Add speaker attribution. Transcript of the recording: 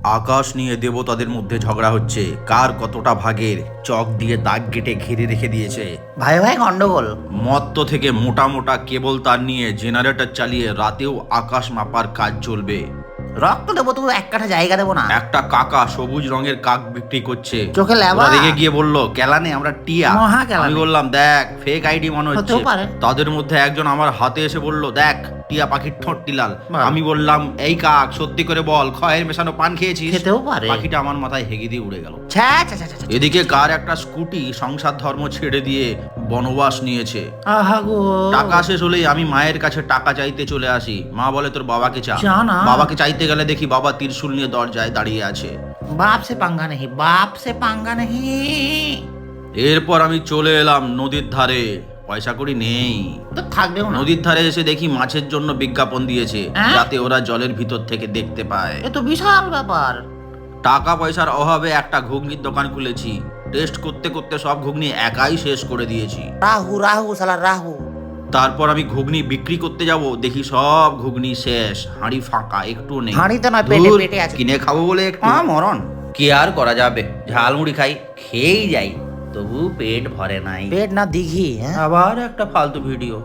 Speaker 1: আকাশ নিয়ে দেবতাদের মধ্যে ঝগড়া হচ্ছে, কার কতটা ভাগের। চক দিয়ে দাগ কেটে ঘিরে রেখে দিয়েছে।
Speaker 2: ভাই ভাই গন্ডগোল।
Speaker 1: মত্ত থেকে মোটা মোটা কেবল তার নিয়ে জেনারেটর চালিয়ে রাতেও আকাশ মাপার কাজ চলবে।
Speaker 2: রক্ত দেবো, তবু এক কাঠা জায়গা দেবো না।
Speaker 1: একটা কাকা সবুজ রঙের কাক বিক্রি করছে।
Speaker 2: চোখে লেবা।
Speaker 1: ওরা রেগে গিয়ে বলল, কেলানে আমরা টিয়া।
Speaker 2: মহা কেলানে।
Speaker 1: আমি বললাম, দেখ ফেক আইডি মনে হচ্ছে।
Speaker 2: হতেও পারে।
Speaker 1: তাদের মধ্যে একজন আমার হাতে এসে বলল, দেখ টিয়া পাখির ঠোঁটটি লাল।
Speaker 2: ভালো।
Speaker 1: আমি বললাম, এই কাক সত্যি করে বল, খয়ের মেশানো পান খেয়েছিস?
Speaker 2: খেতেও পারে।
Speaker 1: পাখিটা আমার মাথায় হেগে দিয়ে উড়ে গেল।
Speaker 2: ছ্যা ছ্যা ছ্যা ছ্যা।
Speaker 1: এদিকে কার একটা স্কুটি সংসার ধর্ম ছেড়ে দিয়ে বনবাস নিয়েছে।
Speaker 2: আহা গো।
Speaker 1: টাকা শেষ হলেই আমি মায়ের কাছে টাকা চাইতে চলে আসি। মা বলে, তোর বাবাকে চা।
Speaker 2: চা না।
Speaker 1: বাবাকে চাইতে গেলে দেখি বাবা ত্রিশূল নিয়ে দরজায় দাঁড়িয়ে আছে।
Speaker 2: বাপ সে পাঙ্গা নেই, বাপ সে পাঙ্গা নেই।
Speaker 1: এরপর আমি চলে এলাম নদীর ধারে। পয়সা কড়ি নেই,
Speaker 2: তো থাকবেও না।
Speaker 1: নদীর ধারে এসে দেখি মাছের জন্য বিজ্ঞাপন দিয়েছে,
Speaker 2: হ্যাঁ?
Speaker 1: যাতে ওরা জলের ভিতর থেকে দেখতে পায়।
Speaker 2: এ তো বিশাল ব্যাপার।
Speaker 1: টাকা পয়সার অভাবে একটা ঘুগনির দোকান খুলেছি। টেস্ট করতে করতে সব ঘুগনি একাই শেষ করে দিয়েছি।
Speaker 2: রাহু রাহু সালা রাহু।
Speaker 1: তারপর আমি ঘুগনি বিক্রি করতে যাব, দেখি সব ঘুগনি শেষ, হাঁড়ি ফাঁকা, একটু নেই।
Speaker 2: হাঁড়িতে নয়, পেটে
Speaker 1: ধুর,
Speaker 2: পেটে আছে।
Speaker 1: কিনে খাবো বলে একটু মরণ। কি আর করা যাবে, ঝালমুড়ি খাই, খেয়েই যাই, তবু পেট ভরে নাই।
Speaker 2: পেট না দিঘি, হ্যাঁ।
Speaker 1: আবার একটা ফালতু ভিডিও।